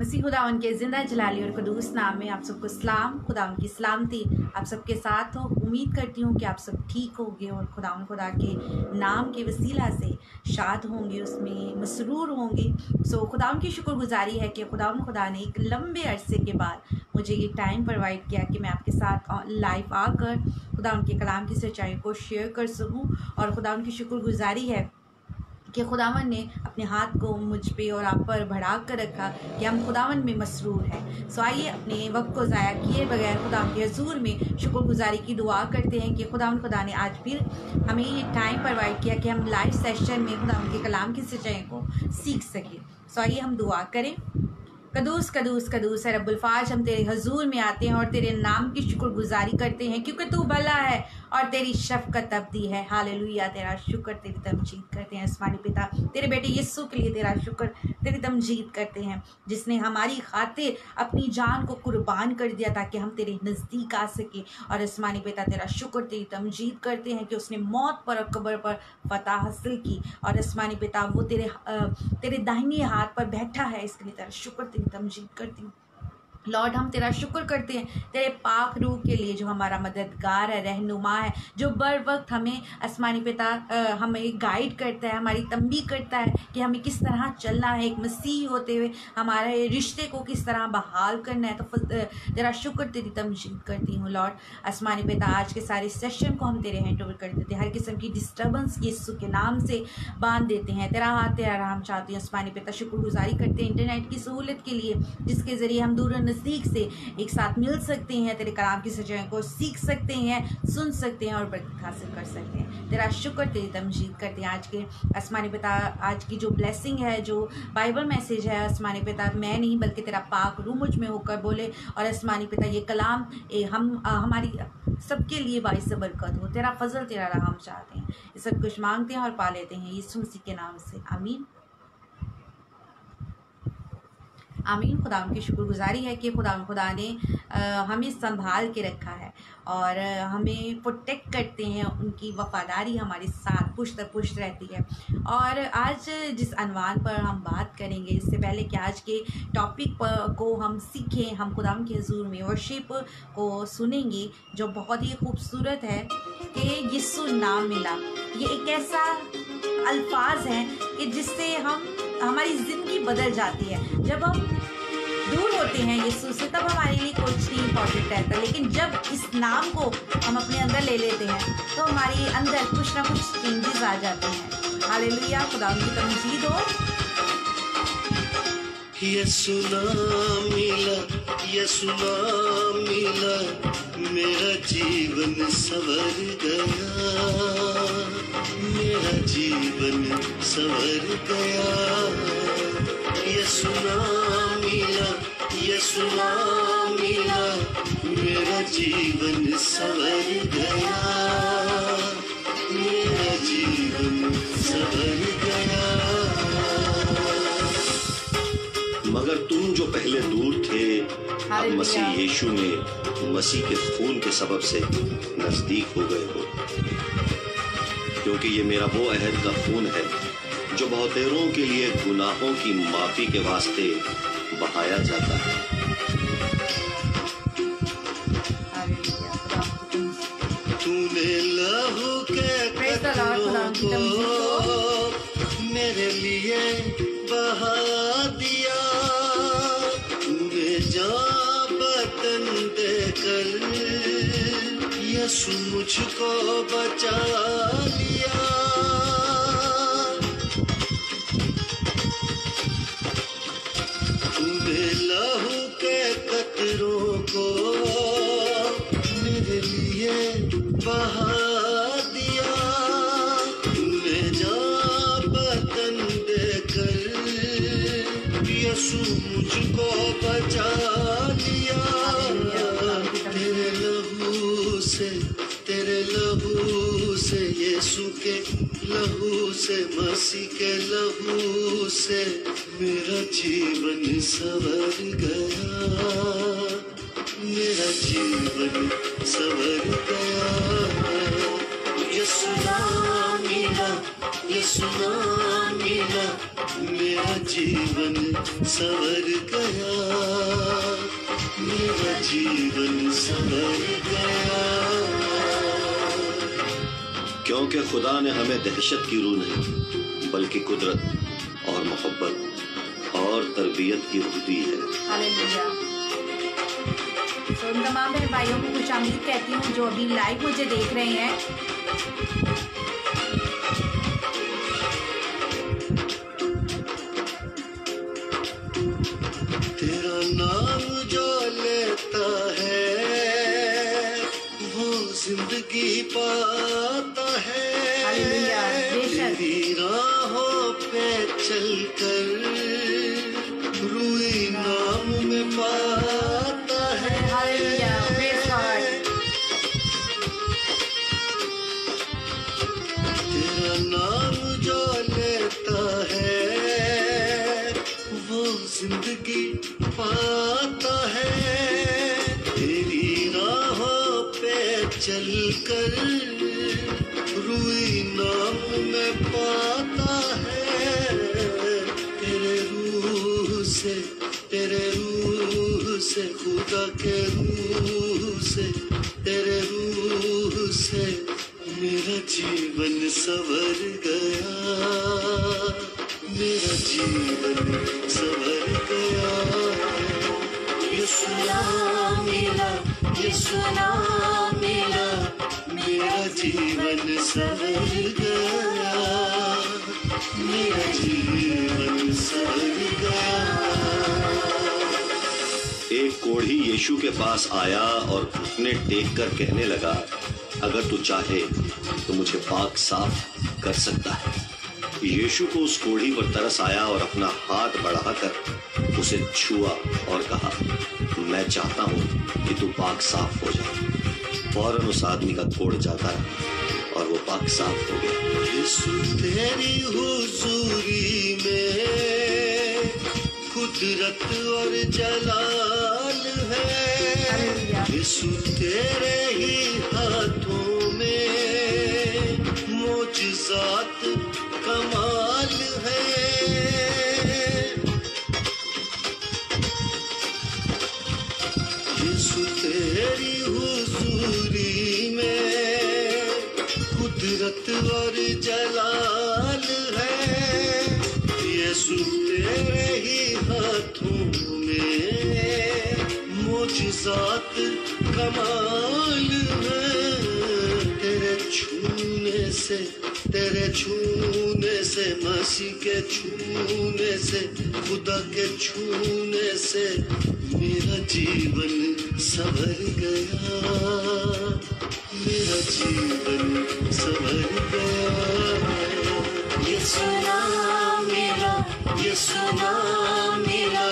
मसीह खुदावन के ज़िंदा जलाली और कदूस नाम में आप सबको सलाम। खुदावन की सलामती आप सबके साथ हो। उम्मीद करती हूँ कि आप सब ठीक होंगे और खुदावन खुदा के नाम के वसीला से शाद होंगे, उसमें मसरूर होंगे। खुदावन की शुक्रगुजारी है कि खुदावन खुदा ने एक लंबे अरसे के बाद मुझे ये टाइम प्रोवाइड किया कि मैं आपके साथ लाइव आकर खुदावन के कलाम की सच्चाई को शेयर कर सकूँ। और खुदावन की शुक्रगुजारी है कि खुदावन ने अपने हाथ को मुझ पे और आप पर बढ़ा कर रखा कि हम खुदावन में मसरूर हैं। आइए अपने वक्त को ज़ाया किए बगैर खुदावन के हजूर में शुक्रगुजारी की दुआ करते हैं कि खुदावन खुदा ने आज फिर हमें ये टाइम प्रोवाइड किया कि हम लाइव सेशन में खुदावन के कलाम की सच्चाई को सीख सकें। आइए हम दुआ करें। कदूस कदूस कदूस है रब्बुल फाज, हम तेरे हजूर में आते हैं और तेरे नाम की शुक्रगुजारी करते हैं क्योंकि तू भला है और तेरी शफ़क़त अबदी है। हालेलुया, तेरा शुक्र, तेरी तमजीद करते हैं आसमानी पिता। तेरे बेटे यीशु के लिए तेरा शुक्र, तेरी तमजीद करते हैं जिसने हमारी खातिर अपनी जान को कुर्बान कर दिया ताकि हम तेरे नज़दीक आ सके। और आसमानी पिता तेरा शुक्र, तेरी तमजीद करते हैं कि उसने मौत पर और कब्र पर फतह हासिल की। और आसमानी पिता वो तेरे दाहिने हाथ पर बैठा है, इसके लिए तेरा शुक्र, तेरी तमजीद करती हूँ। लॉर्ड, हम तेरा शुक्र करते हैं तेरे पाक रूह के लिए जो हमारा मददगार है, रहनुमा है, जो बर वक्त हमें आसमानी पिता हमें गाइड करता है, हमारी तंबी करता है कि हमें किस तरह चलना है, एक मसीह होते हुए हमारे रिश्ते को किस तरह बहाल करना है। तो तेरा शुक्र, तेरी तमजीद करती हूँ। लॉर्ड आसमानी पिता, आज के सारे सेशन को हम तेरे हैंड ओवर कर देते हैं। हर किस्म की डिस्टर्बेंस यीशु के नाम से बांध देते हैं। तेरा हाथ, तेरा राम चाहते हैं आसमानी पिता। शुक्रगुजारी करते हैं इंटरनेट की सहूलत के लिए जिसके ज़रिए हम दूर नज़दीक से एक साथ मिल सकते हैं, तेरे कलाम की सच्चाई को सीख सकते हैं, सुन सकते हैं और बरकत हासिल कर सकते हैं। तेरा शुक्र, तेरी तमजीद करते हैं। आज के आसमानी पिता, आज की जो ब्लेसिंग है, जो बाइबल मैसेज है आसमानी पिता, मैं नहीं बल्कि तेरा पाक रूह मुझ में होकर बोले। और आसमानी पिता ये कलाम हमारी सबके लिए बाइस बरकत हो। तेरा फजल, तेरा रहम चाहते हैं। ये सब कुछ मांगते हैं और पा लेते हैं यीशु मसीह के नाम से, आमीन आमीन। खुदा की शुक्रगुजारी है कि खुदा ने हमें संभाल के रखा है और हमें प्रोटेक्ट करते हैं। उनकी वफ़ादारी हमारे साथ पुश्त पुश्त रहती है। और आज जिस अनवान पर हम बात करेंगे, इससे पहले कि आज के टॉपिक को हम सीखें, हम खुदा के हुजूर में वर्शिप को सुनेंगे जो बहुत ही खूबसूरत है कि यीशु नाम मिला। ये एक ऐसा अल्फाज है कि जिससे हमारी ज़िंदगी बदल जाती है। जब हम दूर होते हैं यीशु से तब हमारे लिए कुछ नहीं इम्पॉर्टेंट रहता, लेकिन जब इस नाम को हम अपने अंदर ले लेते हैं तो हमारे अंदर कुछ ना कुछ चेंजेस आ जाते हैं। हालेलुया, खुदा की तमजीद हो। यीशु नाम मिला, यीशु नाम मिला, मेरा जीवन संवर गया, मेरा जीवन संवर गया। यीशु नाम मिला, यीशु नाम मिला, मेरा जीवन संवर गया, मेरा जीवन संवर गया। मगर तुम जो पहले दूर थे अब मसीह यीशु में मसीह के खून के सबब से नजदीक हो गए हो, क्योंकि ये मेरा वो अहद का खून है जो बहुतेरों के लिए गुनाहों की माफी के वास्ते बहाया जाता है। तूने लहू के कतरों को मेरे लिए बहा दिया, तूने जान बदन देकर यीशु मुझको बचा लिया। तूने लहू के कतरों को मेरे लिए बहा दिया, तूने जान बदन देकर यीशु मुझको बचा लिया। तेरे लहू से यीशु के लहू से, मसीह के लहू से मेरा जीवन संवर गया, मेरा जीवन संवर गया। यीशु नाम मिला, यीशु नाम मिला, मिला मेरा जीवन संवर गया, मेरा जीवन संवर गया। क्योंकि खुदा ने हमें दहशत की रूह नहीं बल्कि कुदरत और मोहब्बत और तरबियत की रूह दी है। हालेलुया। तो उन तमाम बहन भाइयों को खुशामदीद कहती हूँ जो अभी लाइव मुझे देख रहे हैं। तेरा नाम जो लेता है वो जिंदगी पाता है। हालेलुया। बेशक तेरी राहों पे चलकर रूई नाम में पाता है। हालेलुया। Praise God. तेरा नाम जो लेता है वो जिंदगी पाता है। तेरी राहों पे चलकर रूई नाम में पाता है। तेरे रूह से खुदा के रूह से, तेरे रूह से मेरा जीवन संवर गया, मेरा जीवन संवर गया। यीशु नाम मिला, यीशु नाम मिला, मेरा जीवन संवर गया, मेरा जीवन संवर गया। एक कोढ़ी यीशु के पास आया और घुटने टेक कर कहने लगा, अगर तू चाहे तो मुझे पाक साफ कर सकता है। यीशु को उस कोढ़ी पर तरस आया और अपना हाथ बढ़ाकर उसे छुआ और कहा, मैं चाहता हूँ कि तू पाक साफ हो जाए। फौरन उस आदमी का कोढ़ जाता रहा और वो पाक साफ हो गया। यीशु तेरी हुजूरी में कुदरत और जलाल है। यीशु तेरे ही हाथों में मोजज़ात कमाल है। यीशु तेरी हुजूरी में कुदरत और जलाल है। यीशु तेरे ही हाथों में मोजज़ात कमाल है। तेरे छूने से मसीह के छूने से, खुदा के छूने से मेरा जीवन संवर गया, मेरा जीवन संवर गया। यीशु नाम मिला, यीशु नाम मिला,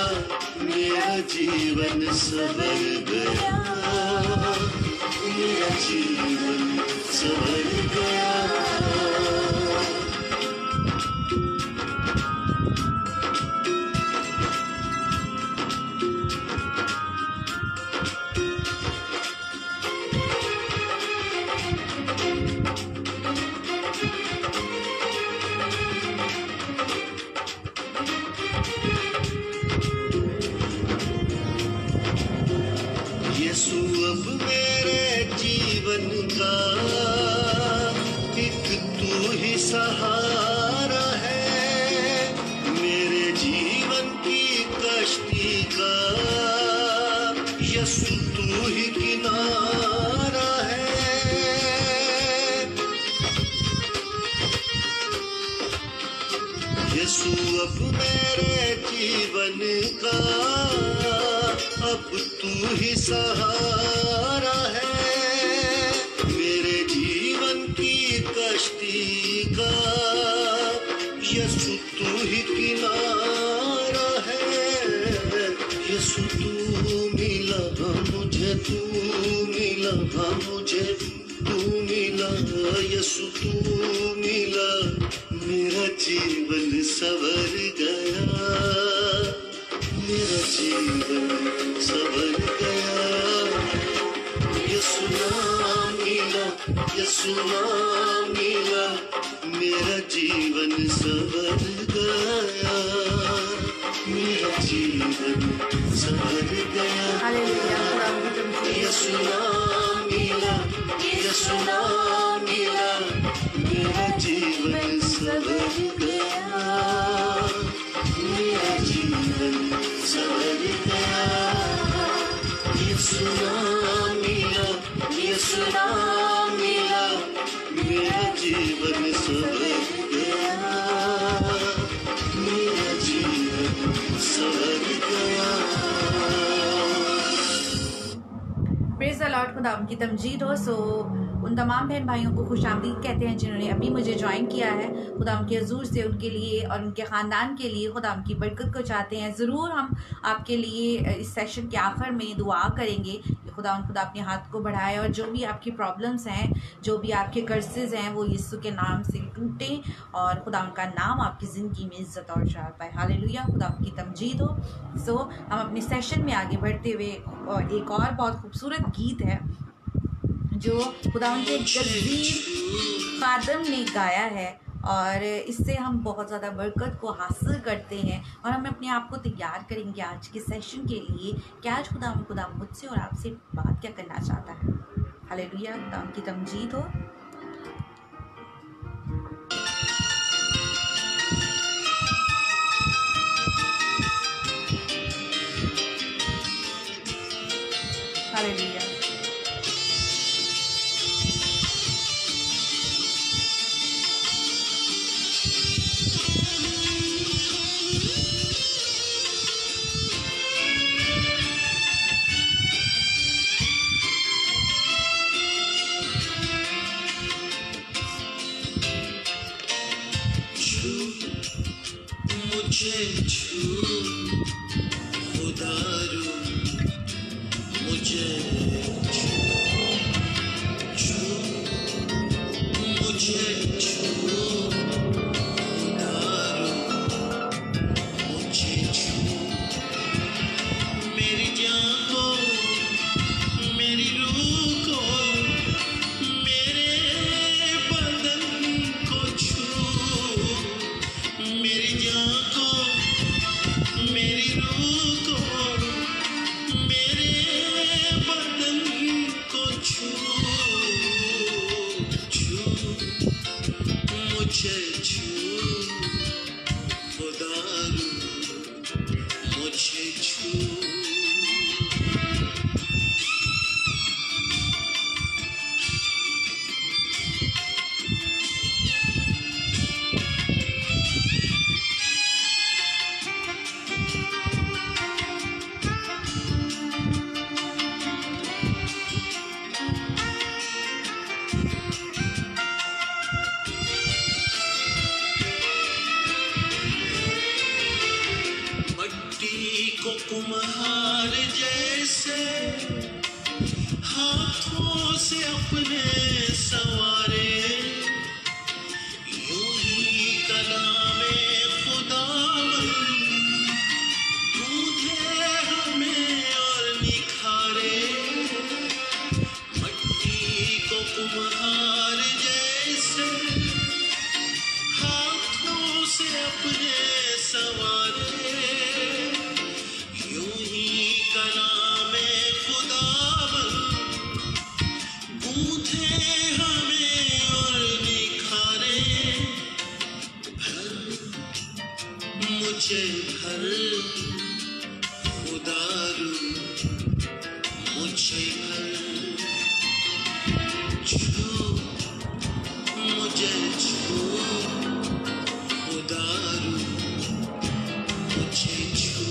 मेरा जीवन संवर गया, मेरा जीवन संवर गया। यीशु अब मेरे जीवन का एक तू ही सहारा है। मेरे जीवन की कश्ती का यीशु तू ही किनारा है। यीशु अब मेरे जीवन का अब तू ही सहारा है। मेरे जीवन की कश्ती का यीशु तू ही किनारा है। यीशु तू मिला मुझे, तू मिला मुझे, तू मिला, यीशु तू मिला, मेरा जीवन संवर गया, मेरा जीवन संवर गया। यीशु नाम मिला, यीशु नाम मिला, मेरा जीवन संवर गया, मेरा जीवन संवर गया। यीशु नाम मिला, यीशु नाम मिला, मेरा जीवन संवर गया, मेरा जीवन संवर गया। यीशु नाम मिला, यीशु नाम मिला, मेरा जीवन संवर गया, मेरा जीवन संवर गया। प्रेज़ द लॉर्ड, खुदा उनकी तमजीद हो। सो उन तमाम बहन भाइयों को खुशामदीद कहते हैं जिन्होंने अभी मुझे ज्वाइन किया है। खुदा उनके हजूर से उनके लिए और उनके ख़ानदान के लिए खुदा उनकी बरकत को चाहते हैं। ज़रूर हम आपके लिए इस सेशन के आखिर में दुआ करेंगे कि खुदा अपने हाथ को बढ़ाए और जो भी आपकी प्रॉब्लम्स हैं, जो भी आपके कर्सेज हैं, वो यीशु के नाम से टूटें और खुदा उनका नाम आपकी ज़िंदगी में इज़्ज़त और शान पाए। हालेलुया, खुदा उनकी तमजीद हो। सो हम अपने सेशन में आगे बढ़ते हुए एक और बहुत खूबसूरत गीत है जो खुदा उनके गज़ीर खादम ने गाया है और इससे हम बहुत ज़्यादा बरकत को हासिल करते हैं और हम अपने आप को तैयार करेंगे आज के सेशन के लिए कि आज खुदा मुझसे और आपसे बात क्या करना चाहता है। हालेलुया, खुदा उनकी तमजीद हो। हालेलुया। मुझे छू खुदा रू, मुझे छू मुझे छू खुदा रू, मुझे छू मेरी जान को, मेरी रूह को, मेरे बदन को छू, मेरी जान को, मेरी रूह को, मेरे बदन को छू, मुझे छू खुदा रू, मुझे छू। को कुम्हार जैसे हाथों से अपने संवारे, यूं ही कलामे खुदावन गूंथे हमें और निखारे। मट्टी को कुम्हार जैसे हाथों से अपने संवारे, मुझे भर खुदा रू, मुझे भर छू, मुझे छू खुदा रू, मुझे छू।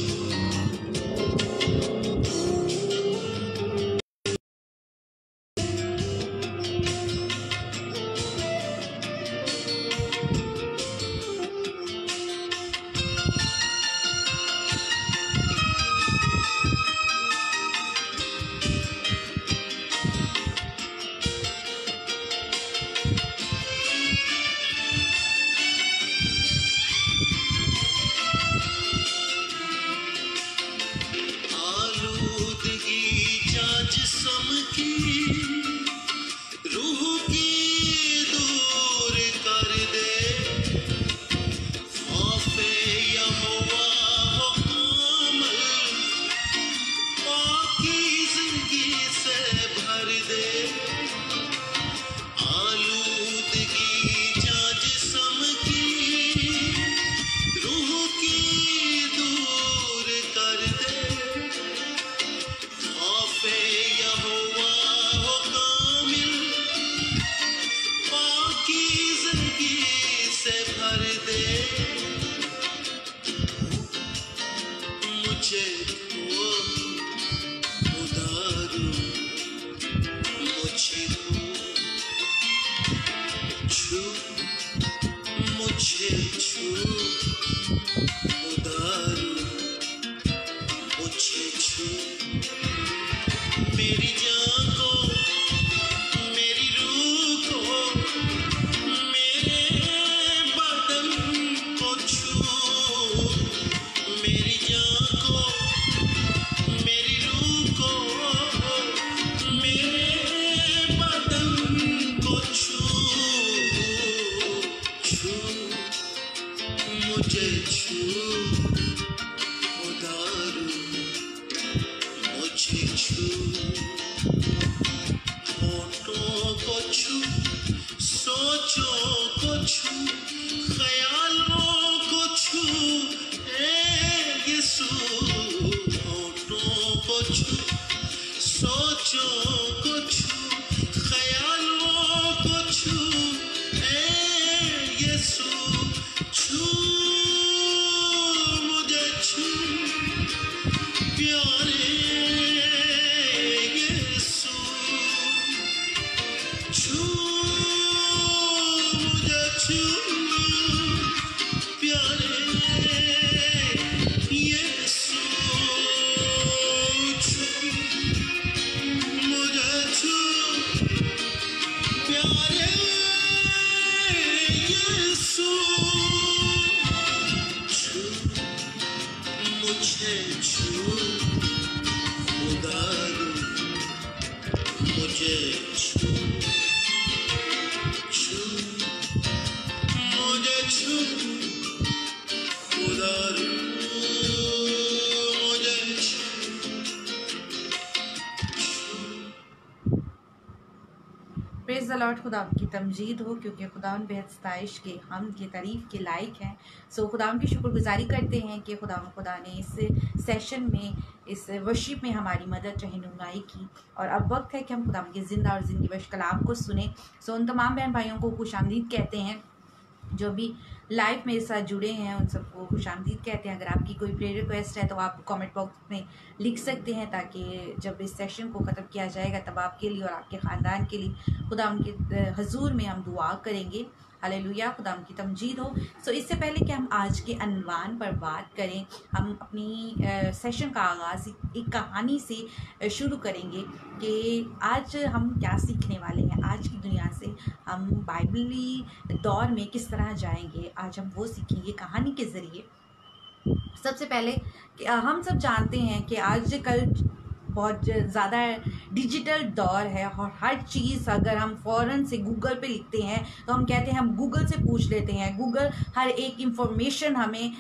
प्यार दे मुझे तो उधारू, मुझे तो छू, मुझे छू उधारू, मुझे छू मेरी जान को, मेरी रूह को, मेरे बदन को छू, मेरी जान को, मेरी रूह को, मेरे बदन को छू, छू मुझे छू उधारू, मुझे छू होठों को छू, सोचों को छू, ख्यालों को छू, ए यीशु होठों को छू, सोचों को छू, ख्यालों को छू, ए यीशु छू मुझे छू प्यारे यीशु, छू मुझे छू प्यारे यीशु, छू मुझे छू प्यारे यीशु, छू मुझे छू उधारू, मुझे छू, छू मुझे छू उधारू, मुझे छू। Praise the Lord. खुदा की तमजीद हो, क्योंकि खुदा बेहद सताइश के, हम के तारीफ़ के लायक हैं। सो खुदा की शुक्रगुजारी करते हैं कि खुदा ने इस सेशन में, इस वर्शिप में हमारी मदद रहनुमाई की। और अब वक्त है कि हम खुदा के ज़िंदा और ज़िंदगी बख्श कलाम को सुने। सो उन तमाम बहन भाइयों को खुशामदीद कहते हैं जो भी लाइव मेरे साथ जुड़े हैं, उन सबको खुशामदीद कहते हैं। अगर आपकी कोई प्रेयर रिक्वेस्ट है तो आप कमेंट बॉक्स में लिख सकते हैं, ताकि जब इस सेशन को ख़त्म किया जाएगा तब आपके लिए और आपके ख़ानदान के लिए खुदा उनके हजूर में हम दुआ करेंगे। हालेलुया, खुदा की तमजीद हो। सो इससे पहले कि हम आज के अनवान पर बात करें, हम अपनी सेशन का आगाज़ एक कहानी से शुरू करेंगे कि आज हम क्या सीखने वाले हैं। आज की दुनिया से हम बाइबली दौर में किस तरह जाएंगे, आज हम वो सीखेंगे कहानी के ज़रिए। सबसे पहले हम सब जानते हैं कि आजकल बहुत ज़्यादा डिजिटल दौर है और हर चीज़ अगर हम फ़ौरन से गूगल पे लिखते हैं तो हम कहते हैं हम गूगल से पूछ लेते हैं। गूगल हर एक इंफॉर्मेशन हमें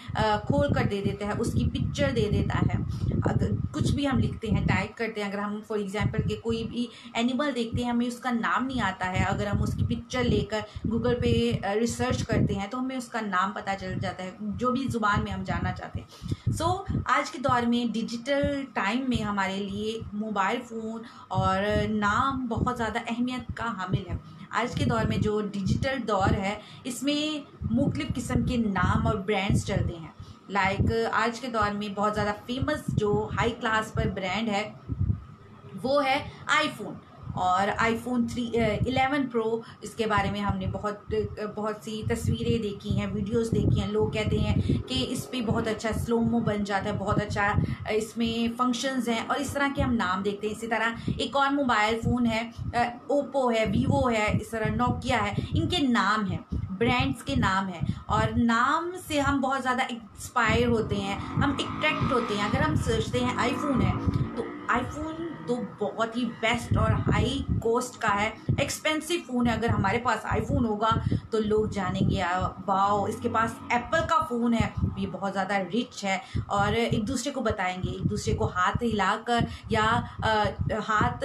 खोल कर दे देता है, उसकी पिक्चर दे देता है। अगर कुछ भी हम लिखते हैं, टाइप करते हैं, अगर हम फॉर एग्जांपल के कोई भी एनिमल देखते हैं, हमें उसका नाम नहीं आता है, अगर हम उसकी पिक्चर लेकर गूगल पे रिसर्च करते हैं तो हमें उसका नाम पता चल जाता है, जो भी ज़ुबान में हम जानना चाहते हैं। सो आज के दौर में, डिजिटल टाइम में हमारे लिए मोबाइल फ़ोन और नाम बहुत ज़्यादा अहमियत का हामिल है। आज के दौर में जो डिजिटल दौर है, इसमें मुख्तलिफ़ किस्म के नाम और ब्रांड्स चलते हैं। लाइक आज के दौर में बहुत ज़्यादा फेमस जो हाई क्लास पर ब्रांड है वो है आईफोन। और आईफोन 11 प्रो, इसके बारे में हमने बहुत सी तस्वीरें देखी हैं, वीडियोस देखी हैं। लोग कहते हैं कि इस पे बहुत अच्छा स्लोमो बन जाता है, बहुत अच्छा इसमें फंक्शंस हैं, और इस तरह के हम नाम देखते हैं। इसी तरह एक और मोबाइल फ़ोन है, ओप्पो है, वीवो है, इस तरह नोकिया है, इनके नाम हैं, ब्रांड्स के नाम हैं। और नाम से हम बहुत ज़्यादा इंस्पायर होते हैं, हम अट्रैक्ट होते हैं। अगर हम सोचते हैं आईफोन है, तो आईफोन तो बहुत ही बेस्ट और हाई कॉस्ट का है, एक्सपेंसिव फ़ोन है। अगर हमारे पास आईफोन होगा तो लोग जानेंगे वाओ, इसके पास एप्पल का फ़ोन है, ये बहुत ज़्यादा रिच है, और एक दूसरे को बताएंगे, एक दूसरे को हाथ हिलाकर या हाथ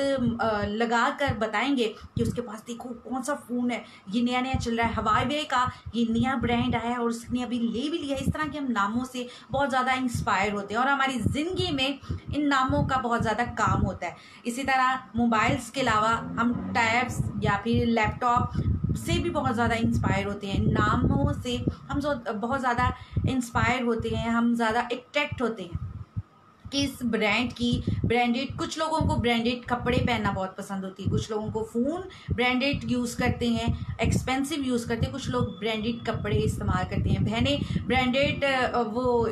लगाकर बताएंगे कि उसके पास देखो कौन सा फ़ोन है, ये नया नया चल रहा है, हवावे का ये नया ब्रांड आया है और उसने अभी ले भी लिया है। इस तरह के हम नामों से बहुत ज़्यादा इंस्पायर होते हैं और हमारी ज़िंदगी में इन नामों का बहुत ज़्यादा काम होता है। इसी तरह मोबाइल्स के अलावा हम टैब्स या फिर लैपटॉप से भी बहुत ज़्यादा इंस्पायर होते हैं, नामों से हम बहुत ज़्यादा इंस्पायर होते हैं, हम ज़्यादा अट्रैक्ट होते हैं कि इस ब्रांड की ब्रांडेड, कुछ लोगों को ब्रांडेड कपड़े पहनना बहुत पसंद होती है, कुछ लोगों को फ़ोन ब्रांडेड यूज़ करते हैं, एक्सपेंसिव यूज़ करते हैं, कुछ लोग ब्रांडेड कपड़े इस्तेमाल करते हैं, बहनें ब्रांडेड वो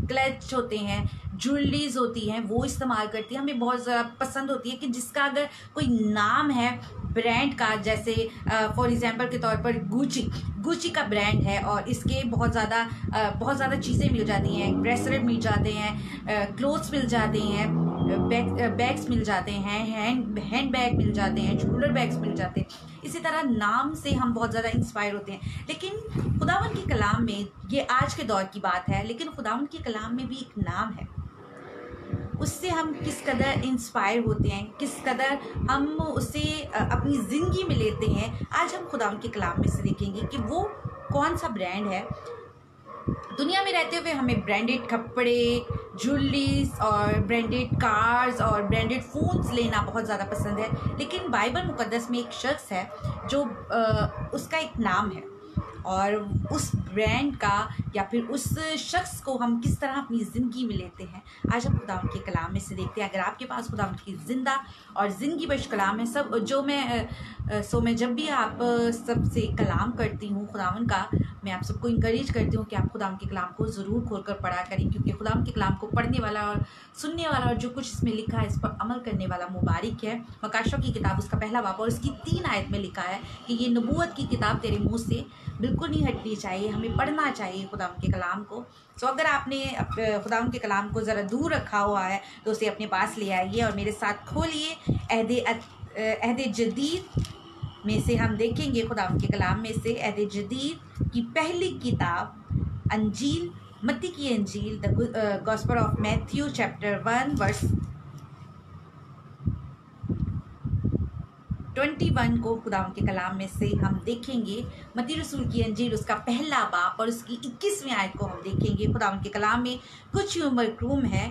क्लच होते हैं, ज्वेलरीज होती हैं वो इस्तेमाल करती हैं। हमें बहुत ज़्यादा पसंद होती है कि जिसका अगर कोई नाम है ब्रांड का, जैसे फॉर एग्जांपल के तौर पर गुची का ब्रांड है और इसके बहुत ज़्यादा चीज़ें मिल जाती हैं, ब्रेसलेट मिल जाते हैं, क्लोथ्स मिल जाते हैं, बैग्स मिल जाते हैं, हैंड बैग मिल जाते हैं, शोल्डर बैग्स मिल जाते हैं। इसी तरह नाम से हम बहुत ज़्यादा इंस्पायर होते हैं। लेकिन खुदावंद के कलाम में, ये आज के दौर की बात है, लेकिन खुदावंद के कलाम में भी एक नाम है, उससे हम किस कदर इंस्पायर होते हैं, किस कदर हम उसे अपनी ज़िंदगी में लेते हैं। आज हम खुदावंद के कलाम में से देखेंगे कि वो कौन सा ब्रांड है। दुनिया में रहते हुए हमें ब्रांडेड कपड़े, ज्वेलरीज और ब्रांडेड कार्स और ब्रांडेड फ़ोन्स लेना बहुत ज़्यादा पसंद है, लेकिन बाइबल मुकद्दस में एक शख्स है जो उसका एक नाम है, और उस ब्रांड का या फिर उस शख्स को हम किस तरह अपनी ज़िंदगी में लेते हैं, आज हम खुदावंद के कलाम में से देखते हैं। अगर आपके पास खुदावंद की ज़िंदा और ज़िंदगी बख्श कलाम है, सब जो मैं जब भी आप सबसे कलाम करती हूँ खुदावंद का, मैं आप सबको इंकरेज करती हूँ कि आप खुदावंद के कलाम को ज़रूर खोलकर पढ़ा करें, क्योंकि खुदावंद के कलाम को पढ़ने वाला और सुनने वाला और जो कुछ इसमें लिखा है इस पर अमल करने वाला मुबारक है। मकाशों की किताब उसका पहला बाब और उसकी 3 आयत में लिखा है कि ये नबूवत की किताब तेरे मुँह से बिल्कुल नहीं हटनी चाहिए, हमें पढ़ना चाहिए खुदावंद के कलाम को। तो अगर आपने खुदावंद के कलाम को ज़रा दूर रखा हुआ है तो उसे अपने पास ले आइए और मेरे साथ खोलिए। अहद जदीद में से हम देखेंगे, खुदावंद के कलाम में से अहद जदीद की पहली किताब अंजील, मत्ती की अंजील, the gospel of Matthew chapter 1 verse 21 को खुदावंद के कलाम में से हम देखेंगे। मत्ती रसूल की अंजील उसका पहला बाब और उसकी 21वीं आयत को हम देखेंगे। खुदावंद के कलाम में कुछ मरकूम है,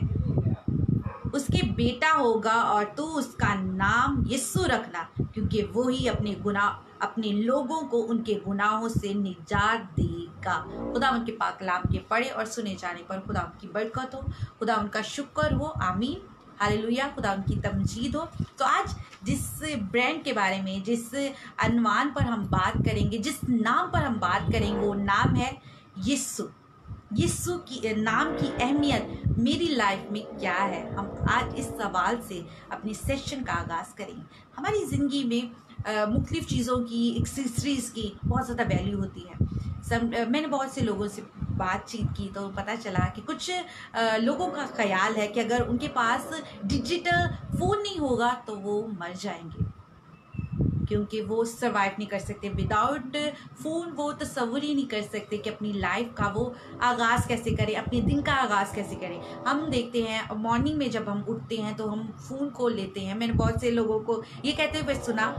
उसके बेटा होगा और तू उसका नाम यीशु रखना, क्योंकि वो ही अपने लोगों को उनके गुनाहों से निजात देगा। खुदावंद के पाक कलाम के पढ़े और सुने जाने पर खुदावंद की बरकत हो, खुदावंद का शुक्र हो, आमीन, हालेलुया, खुदावंद की तमजीद हो। तो आज जिस ब्रांड के बारे में, जिस अनवान पर हम बात करेंगे, जिस नाम पर हम बात करेंगे, वो नाम है यीशु। यीशु की नाम की अहमियत मेरी लाइफ में क्या है, हम आज इस सवाल से अपनी सेशन का आगाज़ करेंगे। हमारी ज़िंदगी में मुख्तलिफ़ चीज़ों की, एक्सेसरीज़ की बहुत ज़्यादा वैल्यू होती है। मैंने बहुत से लोगों से बातचीत की तो पता चला कि कुछ लोगों का ख्याल है कि अगर उनके पास डिजिटल फ़ोन नहीं होगा तो वो मर जाएंगे, क्योंकि वो सर्वाइव नहीं कर सकते विदाउट फ़ोन। वो तसव्वुर ही नहीं कर सकते कि अपनी लाइफ का वो आगाज़ कैसे करें, अपने दिन का आगाज़ कैसे करें। हम देखते हैं मॉर्निंग में जब हम उठते हैं तो हम फ़ोन को लेते हैं। मैंने बहुत से लोगों को ये कहते हुए सुना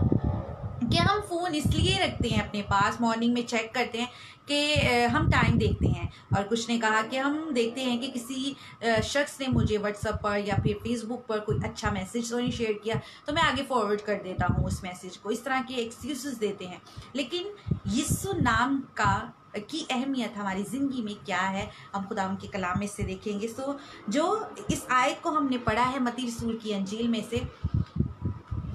कि हम फ़ोन इसलिए रखते हैं अपने पास, मॉर्निंग में चेक करते हैं कि हम टाइम देखते हैं, और कुछ ने कहा कि हम देखते हैं कि किसी शख्स ने मुझे व्हाट्सएप पर या फिर फेसबुक पर कोई अच्छा मैसेज तो नहीं शेयर किया तो मैं आगे फॉरवर्ड कर देता हूँ उस मैसेज को। इस तरह के एक्सक्यूज़ देते हैं। लेकिन यीशु नाम की अहमियत हमारी ज़िंदगी में क्या है, हम खुदावंद के कलाम में से देखेंगे। सो जो इस आयत को हमने पढ़ा है मत्ती रसूल की अंजील में से,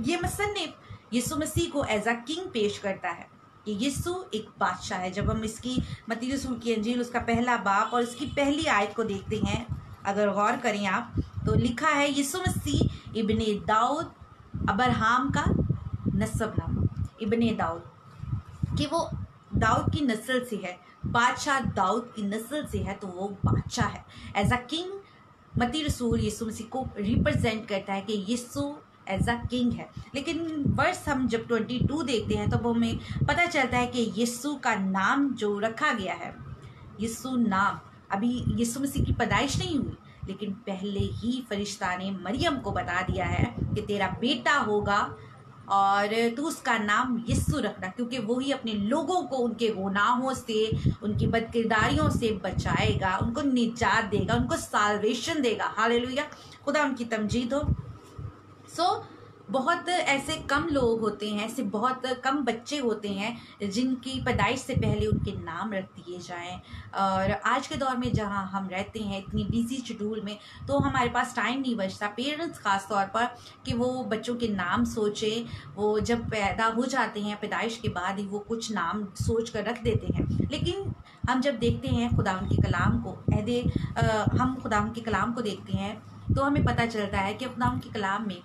ये मुसन्निफ यीशु मसीह को एज अ किंग पेश करता है कि यीशु एक बादशाह है। जब हम इसकी मत्ती रसूल की अंजील उसका पहला बाब और इसकी पहली आयत को देखते हैं, अगर गौर करें आप, तो लिखा है यीशु मसीह इब्ने दाऊद, अब्राहम का नस्बनामा, इब्ने दाऊद, कि वो दाऊद की नस्ल से है, बादशाह दाऊद की नस्ल से है, तो वो बादशाह है। एज अ किंग मत्ती रसूल यीशु मसीह को रिप्रेजेंट करता है कि यीशु एज अ किंग है। लेकिन वर्स हम जब 22 देखते हैं तो वो हमें पता चलता है कि यीशु का नाम जो रखा गया है, यीशु नाम, अभी यीशु मसीह की पैदाइश नहीं हुई, लेकिन पहले ही फरिश्ता ने मरियम को बता दिया है कि तेरा बेटा होगा और तू उसका नाम यीशु रखना, क्योंकि वो ही अपने लोगों को उनके गुनाहों से, उनकी बदकिरदारियों से बचाएगा, उनको निजात देगा, उनको साल्वेशन देगा। हालेलुया, खुदा उनकी तमजीद हो। सो बहुत ऐसे कम लोग होते हैं, ऐसे बहुत कम बच्चे होते हैं जिनकी पैदाइश से पहले उनके नाम रख दिए जाएं। और आज के दौर में जहां हम रहते हैं इतनी बिजी शेड्यूल में, तो हमारे पास टाइम नहीं बचता, पेरेंट्स खास तौर पर, कि वो बच्चों के नाम सोचें। वो जब पैदा हो जाते हैं पैदाइश के बाद ही वो कुछ नाम सोच कर रख देते हैं। लेकिन हम जब देखते हैं खुदावंद के कलाम को, हम खुदावंद के कलाम को देखते हैं तो हमें पता चलता है कि खुदावंद के कलाम में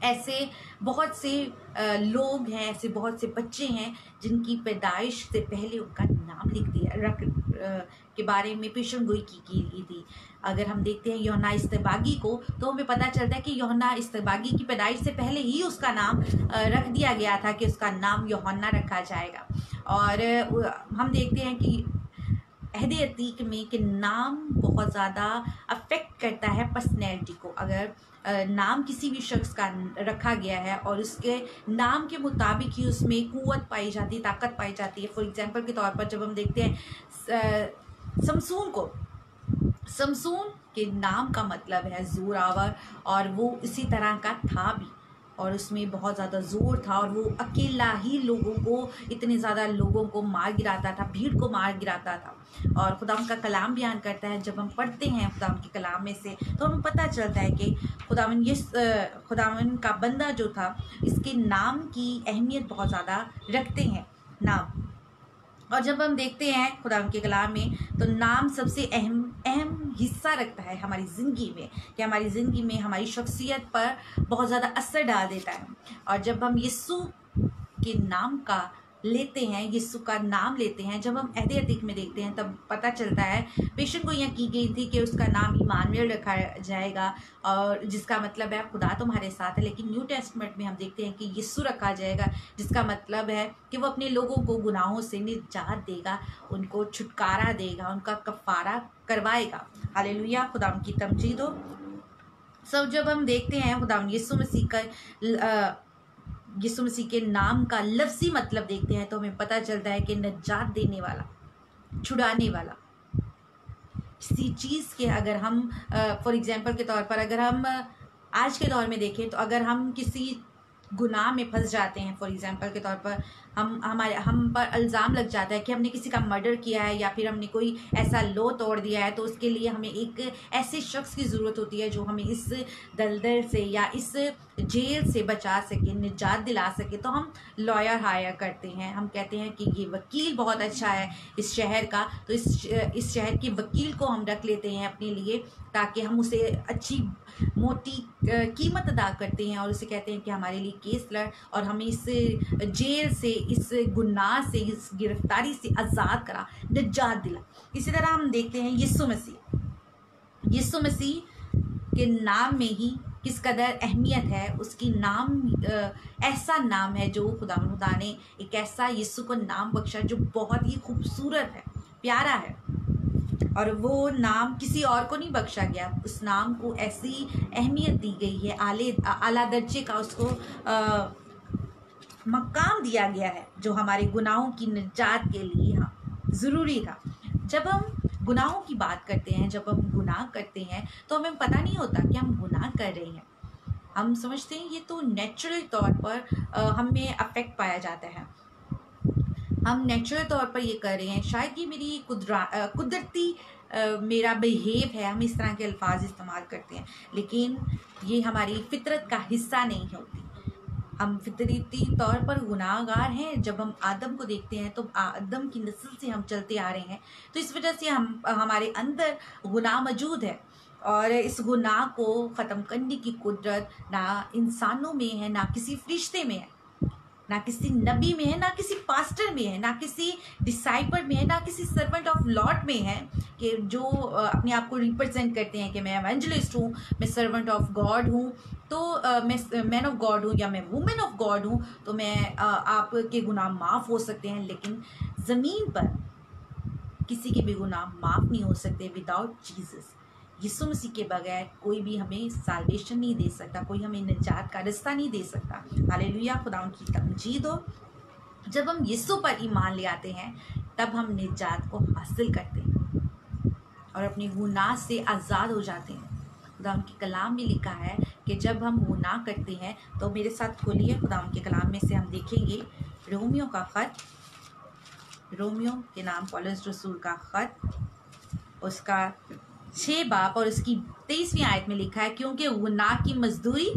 ऐसे बहुत से लोग हैं, ऐसे बहुत से बच्चे हैं जिनकी पैदाइश से पहले उनका नाम लिख दिया के बारे में पेशन गोई की गई थी। अगर हम देखते हैं यूहन्ना इस्तबागी को, तो हमें पता चलता है कि यूहन्ना इस्तबागी की पैदाइश से पहले ही उसका नाम रख दिया गया था कि उसका नाम यूहन्ना रखा जाएगा। और हम देखते हैं कि अहद अतीक में कि नाम बहुत ज़्यादा अफेक्ट करता है पर्सनैलिटी को। अगर नाम किसी भी शख्स का रखा गया है और उसके नाम के मुताबिक ही उसमें कुव्वत पाई जाती है, ताकत पाई जाती है। फॉर एग्जांपल के तौर पर जब हम देखते हैं समसून को, समसून के नाम का मतलब है जोरावर, और वो इसी तरह का था भी, और उसमें बहुत ज़्यादा ज़ोर था, और वो अकेला ही लोगों को, इतने ज़्यादा लोगों को मार गिराता था, भीड़ को मार गिराता था। और खुदावंद का कलाम बयान करता है, जब हम पढ़ते हैं खुदावंद के कलाम में से, तो हमें पता चलता है कि खुदावंद का बंदा जो था, इसके नाम की अहमियत बहुत ज़्यादा रखते हैं नाम। और जब हम देखते हैं खुदावंद के कलाम में, तो नाम सबसे अहम हिस्सा रखता है हमारी ज़िंदगी में, कि हमारी ज़िंदगी में हमारी शख्सियत पर बहुत ज़्यादा असर डाल देता है। और जब हम यीशु के नाम का लेते हैं, यीशु का नाम लेते हैं, जब हम अहद अतीक में देखते हैं तब पता चलता है पेशन को यहाँ की गई थी कि उसका नाम इमानुएल रखा जाएगा, और जिसका मतलब है खुदा तुम्हारे साथ है। लेकिन न्यू टेस्टमेंट में हम देखते हैं कि यीशु रखा जाएगा, जिसका मतलब है कि वो अपने लोगों को गुनाहों से निजात देगा, उनको छुटकारा देगा, उनका कफ़ारा करवाएगा। हालेलुया, खुदावंद की तमजीद हो। सब जब हम देखते हैं खुदावंद यीशु मसीह के नाम का लफ्ज़ी मतलब देखते हैं, तो हमें पता चलता है कि निजात देने वाला, छुड़ाने वाला। किसी चीज़ के अगर हम फॉर एग्जांपल के तौर पर अगर हम आज के दौर में देखें, तो अगर हम किसी गुनाह में फंस जाते हैं, फॉर एग्जांपल के तौर पर हम पर इल्ज़ाम लग जाता है कि हमने किसी का मर्डर किया है, या फिर हमने कोई ऐसा लो तोड़ दिया है, तो उसके लिए हमें एक ऐसे शख्स की ज़रूरत होती है जो हमें इस दलदल से या इस जेल से बचा सके, निजात दिला सके। तो हम लॉयर हायर करते हैं, हम कहते हैं कि ये वकील बहुत अच्छा है इस शहर का, तो इस शहर के वकील को हम रख लेते हैं अपने लिए, ताकि हम उसे अच्छी मोटी कीमत अदा करते हैं और उसे कहते हैं कि हमारे लिए केस लड़ और हमें इस जेल से, इस गुनाह से, इस गिरफ्तारी से आज़ाद करा, निजात दिला। इसी तरह हम देखते हैं यीशु मसीह के नाम में ही किस कदर अहमियत है। उसकी नाम ऐसा नाम है जो खुदा ने एक ऐसा यीशु को नाम बख्शा जो बहुत ही खूबसूरत है, प्यारा है, और वो नाम किसी और को नहीं बख्शा गया। उस नाम को ऐसी अहमियत दी गई है, आला दर्जे का उसको मकाम दिया गया है, जो हमारे गुनाहों की निजात के लिए ज़रूरी था। जब हम गुनाहों की बात करते हैं, जब हम गुनाह करते हैं, तो हमें पता नहीं होता कि हम गुनाह कर रहे हैं। हम समझते हैं ये तो नेचुरल तौर पर हमें अफेक्ट पाया जाता है, हम नेचुरल तौर पर ये कर रहे हैं, शायद ये मेरी कुदरती मेरा बिहेव है। हम इस तरह के अल्फाज इस्तेमाल करते हैं, लेकिन ये हमारी फितरत का हिस्सा नहीं होती। हम फितरती तौर पर गुनाहगार हैं। जब हम आदम को देखते हैं, तो आदम की नस्ल से हम चलते आ रहे हैं, तो इस वजह से हमारे अंदर गुनाह मौजूद है, और इस गुनाह को ख़त्म करने की कुदरत ना इंसानों में है, ना किसी फरिश्ते में है, ना किसी नबी में है, ना किसी पास्टर में है, ना किसी डिसाइपल में है, ना किसी सर्वेंट ऑफ लॉर्ड में है, कि जो अपने आप को रिप्रेजेंट करते हैं कि मैं एवेंजलिस्ट हूँ, मैं सर्वेंट ऑफ गॉड हूँ, तो मैं मैन ऑफ गॉड हूँ, या मैं वुमेन ऑफ गॉड हूँ, तो मैं आपके गुनाह माफ़ हो सकते हैं। लेकिन ज़मीन पर किसी के भी गुनाह माफ़ नहीं हो सकते विदाउट जीसस। यीशु मसीह के बगैर कोई भी हमें साल्वेशन नहीं दे सकता, कोई हमें निजात का रास्ता नहीं दे सकता। हालेलुया, खुदावंद की तमजीद हो। जब हम यीशु पर ईमान ले आते हैं, तब हम निजात को हासिल करते हैं और अपने गुनाह से आज़ाद हो जाते हैं। खुदाम के कलाम में लिखा है कि जब हम गुनाह करते हैं तो मेरे साथ खोलिए खुदाम के कलाम में से हम देखेंगे रोमियो का ख़त, रोमियो के नाम पौलुस रसूल का ख़त, उसका 6 बाब और उसकी 23वीं आयत में लिखा है, क्योंकि गुनाह की मजदूरी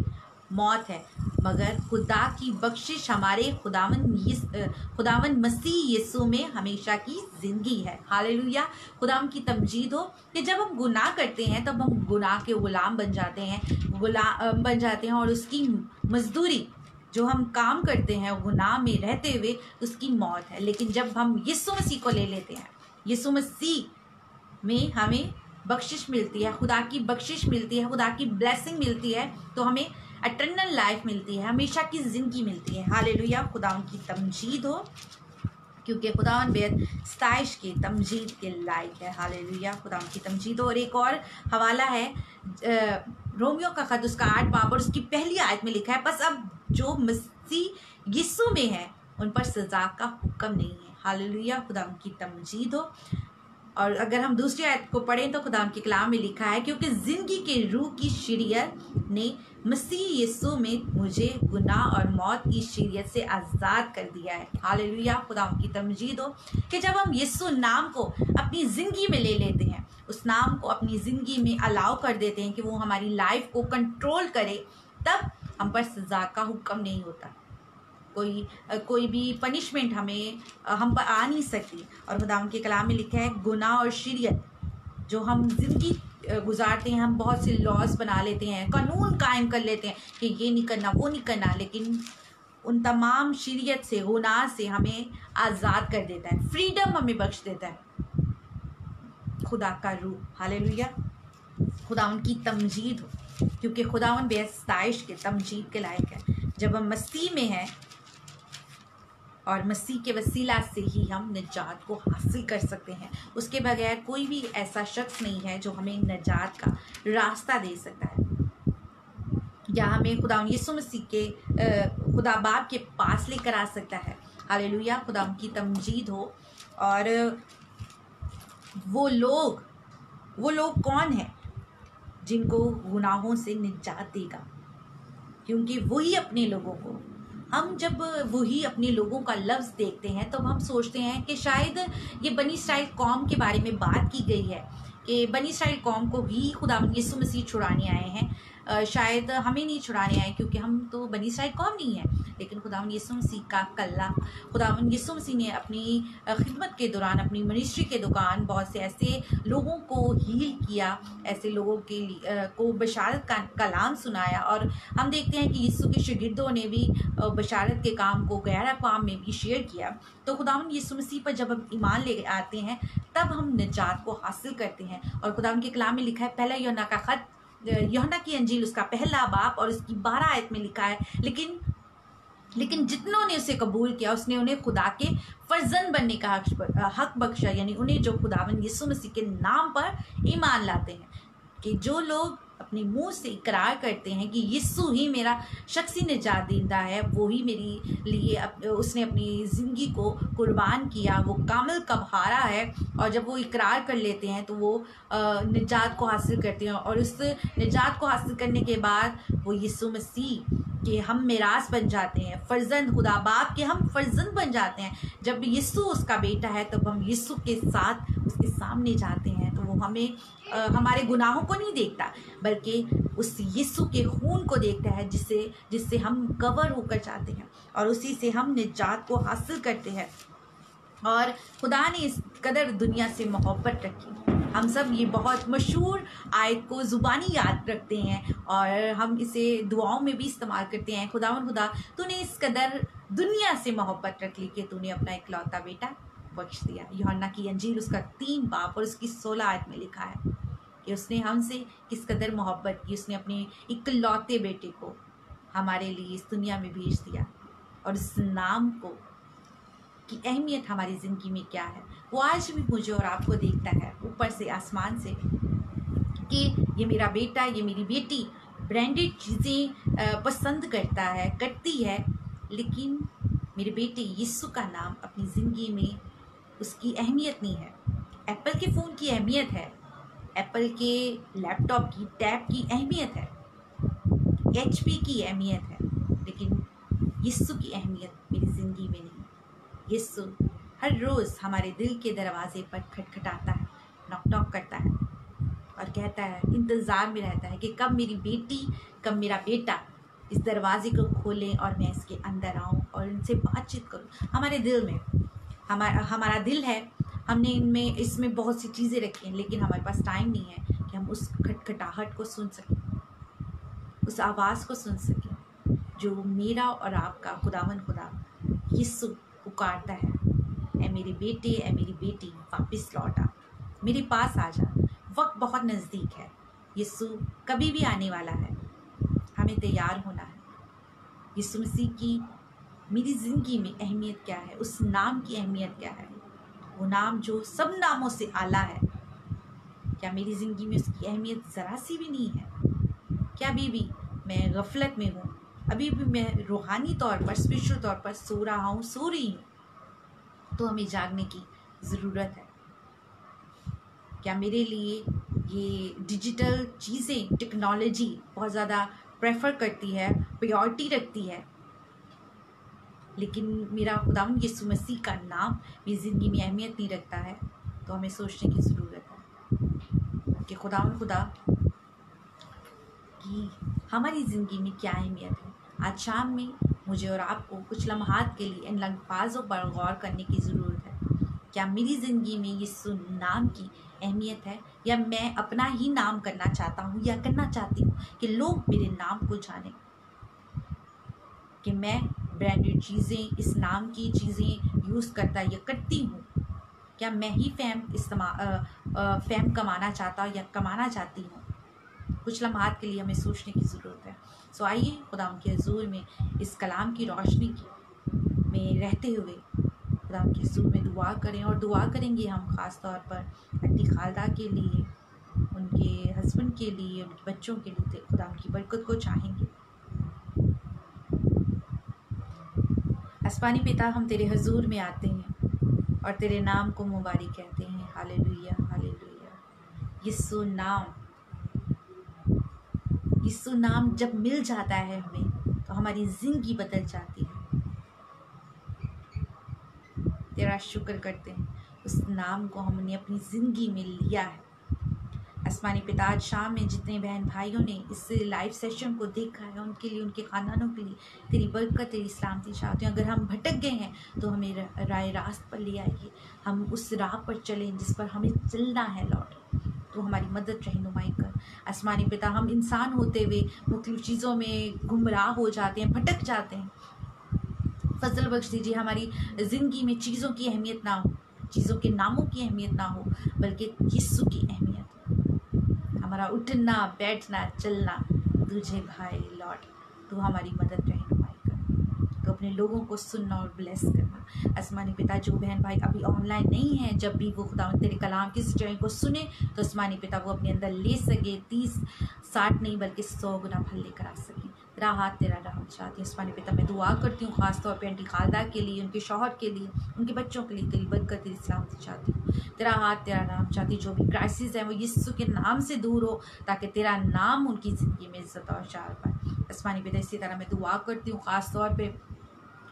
मौत है, मगर खुदा की बख्शिश हमारे खुदावन मसीह यीशु में हमेशा की ज़िंदगी है। हालेलुया, खुदाम की तमजीद हो कि जब हम गुनाह करते हैं तब हम गुनाह के गुलाम बन जाते हैं और उसकी मजदूरी जो हम काम करते हैं गुनाह में रहते हुए उसकी मौत है। लेकिन जब हम यीशु मसीह को ले लेते हैं, यीशु मसीह में हमें बख्शिश मिलती है, खुदा की बख्शिश मिलती है, खुदा की ब्लेसिंग मिलती है, तो हमें एटर्नल लाइफ मिलती है, हमेशा की ज़िंदगी मिलती है। हालेलुया, खुदा उनकी तमजीद हो, क्योंकि खुदा बेहद स्ताइश की तमजीद के लायक है। हालेलुया, खुदा उनकी तमजीद हो। और एक और हवाला है रोमियो का ख़त, उसका 8 बाब और उसकी पहली आयत में लिखा है, बस अब जो मसीह यीशु में है उन पर सज़ा का हुक्म नहीं है। हालेलुया, खुदा उनकी तमजीद हो। और अगर हम दूसरी आयत को पढ़ें तो खुदा के कलाम में लिखा है, क्योंकि ज़िंदगी के रूह की शरीयत ने मसीह यीशु में मुझे गुनाह और मौत की शरीयत से आज़ाद कर दिया है। हालेलुया, खुदा की तमजीद हो कि जब हम यीशु नाम को अपनी ज़िंदगी में ले लेते हैं, उस नाम को अपनी ज़िंदगी में अलाउ कर देते हैं कि वो हमारी लाइफ को कंट्रोल करे, तब हम पर सज़ा का हुक्म नहीं होता, कोई भी पनिशमेंट हम पर आ नहीं सकती। और खुदा के कलाम में लिखा है, गुनाह और शरीयत जो हम ज़िंदगी गुजारते हैं, हम बहुत से लॉज बना लेते हैं, कानून कायम कर लेते हैं कि ये नहीं करना वो नहीं करना, लेकिन उन तमाम शरीयत से, गुनाह से हमें आज़ाद कर देता है, फ्रीडम हमें बख्श देता है खुदा का रूह। हालेलुया, खुदा उनकी तमजीद हो, क्योंकि खुदा उन बेस्ताइश के तमजीद के लायक है। जब हम मसीह में हैं और मसीह के वसीला से ही हम निजात को हासिल कर सकते हैं, उसके बगैर कोई भी ऐसा शख्स नहीं है जो हमें निजात का रास्ता दे सकता है या हमें खुदा यीशु मसीह के खुदा बाप के पास लेकर आ सकता है। हालेलुया, खुदा उनकी तमजीद हो। और वो लोग कौन हैं जिनको गुनाहों से निजात देगा, क्योंकि वही अपने लोगों को, हम जब वही अपने लोगों का लफ्ज़ देखते हैं तो हम सोचते हैं कि शायद ये बनी इसराइल कौम के बारे में बात की गई है कि बनी इसराइल कौम को ही खुदा यीशु मसीह छुड़ाने आए हैं, शायद हमें नहीं छुड़ाने आए क्योंकि हम तो बनी इसराइल कौम नहीं है। लेकिन खुदा यीशु मसीह का कल्ला, खुदा यीशु मसीह ने अपनी खिदमत के दौरान, अपनी मिनिस्ट्री के दौरान बहुत से ऐसे लोगों को हील किया, ऐसे लोगों को बशारत का कलाम सुनाया। और हम देखते हैं कि यीशु के शागिर्दों ने भी बशारत के काम को गैर अक़वाम में भी शेयर किया। तो खुदा यीशु मसीह पर जब हम ईमान ले आते हैं तब हम निजात को हासिल करते हैं। और खुदा के कलाम में लिखा है, पहला यूहन्ना का ख़त, यूहन्ना की अंजील उसका पहला बाब और उसकी 12 आयत में लिखा है, लेकिन जितनों ने उसे कबूल किया उसने उन्हें खुदा के फर्जंद बनने का हक बख्शा, यानी उन्हें जो खुदावंद यीशु मसीह के नाम पर ईमान लाते हैं। कि जो लोग अपने मुंह से इकरार करते हैं कि यीशु ही मेरा शख्सी निजात देता है, वो ही मेरे लिए उसने अपनी ज़िंदगी को कुर्बान किया, वो कामिल कबहारा है, और जब वो इकरार कर लेते हैं तो वो निजात को हासिल करते हैं। और उस निजात को हासिल करने के बाद वो यीशु मसीह कि हम मिरास बन जाते हैं, फ़र्जंद, खुदा बाप के हम फ़र्जंद बन जाते हैं। जब यीशु उसका बेटा है तब हम यीशु के साथ उसके सामने जाते हैं, तो वो हमें हमारे गुनाहों को नहीं देखता बल्कि उस यीशु के खून को देखता है जिससे हम कवर होकर जाते हैं और उसी से हम निजात को हासिल करते हैं। और खुदा ने इस कदर दुनिया से मोहब्बत रखी। हम सब ये बहुत मशहूर आयत को ज़ुबानी याद रखते हैं और हम इसे दुआओं में भी इस्तेमाल करते हैं। खुदा तूने इस कदर दुनिया से मोहब्बत रख ली कि तूने अपना इकलौता बेटा बख्श दिया। यूहन्ना की अंजील उसका 3 बाब और उसकी 16 आयत में लिखा है कि उसने हमसे किस कदर मोहब्बत की, उसने अपने इकलौते बेटे को हमारे लिए इस दुनिया में भेज दिया। और इस नाम को की अहमियत हमारी ज़िंदगी में क्या है, वो आज भी मुझे और आपको देखता है ऊपर से, आसमान से, कि ये मेरा बेटा, ये मेरी बेटी ब्रांडेड चीज़ें पसंद करती है, लेकिन मेरे बेटे यीशु का नाम अपनी ज़िंदगी में उसकी अहमियत नहीं है। एप्पल के फ़ोन की अहमियत है एप्पल के लैपटॉप की, टैब की अहमियत है, HP की अहमियत है, लेकिन यीशु की अहमियत मेरी ज़िंदगी में नहीं। यीशु हर रोज़ हमारे दिल के दरवाजे पर खटखटाता है, नॉक नॉक करता है और कहता है, इंतज़ार में रहता है कि कब मेरी बेटी, कब मेरा बेटा इस दरवाजे को खोलें और मैं इसके अंदर आऊँ और इनसे बातचीत करूँ। हमारे दिल में हमारा दिल है, हमने इसमें बहुत सी चीज़ें रखी हैं, लेकिन हमारे पास टाइम नहीं है कि हम उस खटखटाहट को सुन सकें, उस आवाज़ को सुन सकें जो मेरा और आपका खुदावन खुदा यीशु पुकारता है, ऐ मेरे बेटे, ऐ मेरी बेटी, वापस लौट आ, मेरे पास आ जा, वक्त बहुत नज़दीक है, यीशु कभी भी आने वाला है, हमें तैयार होना है। यीशु मसीह की मेरी ज़िंदगी में अहमियत क्या है, उस नाम की अहमियत क्या है, वो नाम जो सब नामों से आला है, क्या मेरी ज़िंदगी में उसकी अहमियत ज़रा सी भी नहीं है? क्या अभी भी मैं गफलत में हूँ? अभी भी मैं रूहानी तौर पर, स्पिरिचुअल तौर पर सो रहा हूँ, सो रही हूँ? तो हमें जागने की ज़रूरत है। क्या मेरे लिए ये डिजिटल चीज़ें, टेक्नोलॉजी बहुत ज़्यादा प्रेफर करती है, प्रायोरिटी रखती है, लेकिन मेरा खुदावन यीशु मसीह का नाम मेरी ज़िंदगी में अहमियत नहीं रखता है? तो हमें सोचने की ज़रूरत है कि खुदावन खुदा की हमारी ज़िंदगी में क्या अहमियत है। आज शाम में मुझे और आपको कुछ लम्हात के लिए इन अल्फाज़ों पर गौर करने की ज़रूरत है। क्या मेरी ज़िंदगी में यीशु नाम की अहमियत है, या मैं अपना ही नाम करना चाहता हूँ या करना चाहती हूँ कि लोग मेरे नाम को जानें, कि मैं ब्रांडेड चीज़ें, इस नाम की चीज़ें यूज़ करता या करती हूँ? क्या मैं ही फेम कमाना चाहता या कमाना चाहती हूँ? कुछ लम्हात के लिए हमें सोचने की ज़रूरत है। सो आइए खुदाम के हुजूर में इस कलाम की रोशनी में रहते हुए खुदाम के हुजूर में दुआ करें, और दुआ करेंगे हम ख़ास तौर पर आंटी खालदा के लिए, उनके हस्बैंड के लिए, उनके बच्चों के लिए खुदाम की बरकत को चाहेंगे। आसमानी पिता, हम तेरे हुजूर में आते हैं और तेरे नाम को मुबारक कहते हैं। Hallelujah, hallelujah. यीशु नाम जब मिल जाता है हमें, तो हमारी ज़िंदगी बदल जाती है। तेरा शुक्र करते हैं, उस नाम को हमने अपनी ज़िंदगी में लिया है। आसमानी पिता, आज शाम में जितने बहन भाइयों ने इस लाइव सेशन को देखा है, उनके लिए, उनके ख़ानदानों के लिए तेरी बरकत, तेरी सलामती चाहते हैं। अगर हम भटक गए हैं तो हमें राह रास्त पर ले आइए, हम उस राह पर चलें जिस पर हमें चलना है। लॉर्ड, तो हमारी मदद रहनुमाई कर। आसमानी पिता, हम इंसान होते हुए मुख्तलिफ़ चीज़ों में गुमराह हो जाते हैं, भटक जाते हैं। फजल बख्श दीजिए, हमारी ज़िंदगी में चीज़ों की अहमियत ना हो, चीज़ों के नामों की अहमियत ना हो, बल्कि यीशु की अहमियत, हमारा उठना, बैठना, चलना तुझे भाई। लॉर्ड, तू हमारी मदद रहनुमाई कर, तो अपने लोगों को सुनना और ब्लेस करना। आसमानी पिता, जो बहन भाई अभी ऑनलाइन नहीं है, जब भी वो खुदा तेरे कलाम की सच्चाई को सुने, तो आसमानी पिता वो अपने अंदर ले सके, 30-60 नहीं बल्कि 100 गुना फल लेकर आ सके। तेरा हाथ, तेरा रहम चाहती हूँ। आसमानी पिता, मैं दुआ करती हूँ ख़ास तौर पे आंटी खालदा के लिए, उनके शौहर के लिए, उनके बच्चों के लिए तेरी बरकत, तेरी सलामती चाहती हूँ। तेरा हाथ, तेरा रहम चाहती हूँ। जो भी क्राइसिस है वो यीशु के नाम से दूर हो, ताकि तेरा नाम उनकी ज़िंदगी में इज्जत और चाल पाए। आसमानी पिता, इसी तरह मैं दुआ करती हूँ ख़ास तौर पर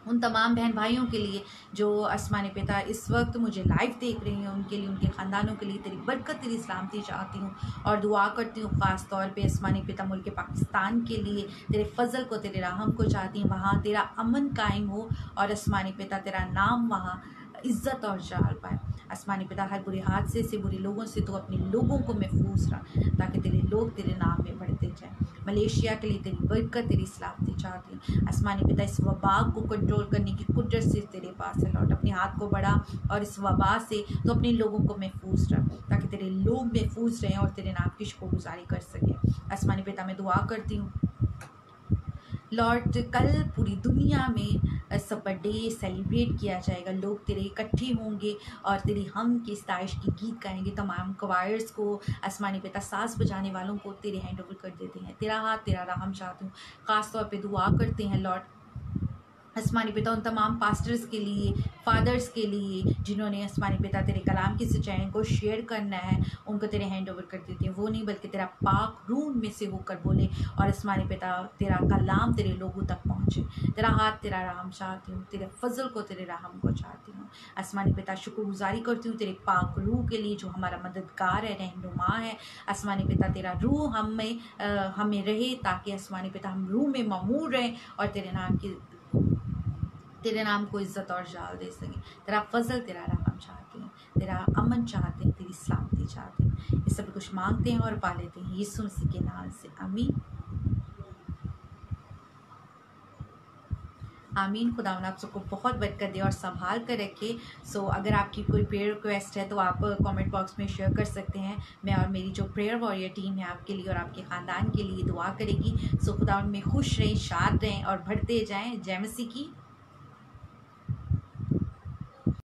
उन तमाम बहन भाइयों के लिए जो आसमानी पिता इस वक्त मुझे लाइव देख रहे हैं, उनके लिए, उनके ख़ानदानों के लिए तेरी बरकत, तेरी सलामती चाहती हूँ। और दुआ करती हूँ ख़ास तौर पे आसमानी पिता मुल्क पाकिस्तान के लिए, तेरे फजल को, तेरे रहम को चाहती हूँ। वहाँ तेरा अमन कायम हो और आसमानी पिता तेरा नाम वहाँ इज़्ज़त और जाल पाए। आसमानी पिता, हर बुरे हादसे से, बुरे लोगों से तो अपने लोगों को महफूज रख, ताकि तेरे लोग तेरे नाम में बढ़ते जाएँ। मलेशिया के लिए तेरी बरकत, तेरी सलामती चाहती हूँ। आसमानी पिता, इस वबा को कंट्रोल करने की कुदरत से तेरे पास है। लौट, अपने हाथ को बढ़ा और इस वबा से तो अपने लोगों को महफूज रख, ताकि तेरे लोग महफूज रहें और तेरे नाम की शुक्रगुजारी कर सकें। आसमानी पिता, मैं दुआ करती हूँ लॉर्ड, कल पूरी दुनिया में सपर डे सेलिब्रेट किया जाएगा। लोग तेरे इकट्ठे होंगे और तेरी हम की स्ताइश की गीत गाएंगे। तमाम क्वायर्स को, आसमानी पिता साज बजाने वालों को तेरे हैंड ओवर कर देते हैं। तेरा हाथ, तेरा रहम चाहती हूँ। ख़ास तौर पे दुआ करते हैं लॉर्ड, आसमानी पिता उन तमाम पास्टर्स के लिए, फादर्स के लिए जिन्होंने आसमानी पिता तेरे कलाम की सच्चाई को शेयर करना है, उनको तेरे हैंड ओवर कर देते हैं। वो नहीं बल्कि तेरा पाक रूह में से होकर बोले और आसमानी पिता तेरा कलाम तेरे लोगों तक पहुँचे। तेरा हाथ, तेरा रहम चाहती हूँ, तेरे फजल को, तेरे रहम को चाहती हूँ। आसमानी पिता शुक्रगुजारी करती हूँ तेरे पाक रूह के लिए जो हमारा मददगार है, रहनुमा है। आसमानी पिता तेरा रूह हमें रहे ताकि आसमानी पिता हम रूह में ममूर रहें और तेरे नाम को इज्जत और जाल दे सकें। तेरा फजल, तेरा रहम चाहते हैं, तेरा अमन चाहते हैं, तेरी सलामती चाहते हैं। ये सब कुछ मांगते हैं और पा लेते हैं यीशु मसीह के नाम से, आमीन आमीन। खुदा आप सबको बहुत बरकत दे और संभाल कर रखे। सो अगर आपकी कोई प्रेयर रिक्वेस्ट है तो आप कमेंट बॉक्स में शेयर कर सकते हैं। मैं और मेरी जो प्रेयर वॉरियर टीम है आपके लिए और आपके ख़ानदान के लिए दुआ करेगी। सो खुदा में खुश रहें, शाद रहें और बढ़ते जाएं। जय मसीह की।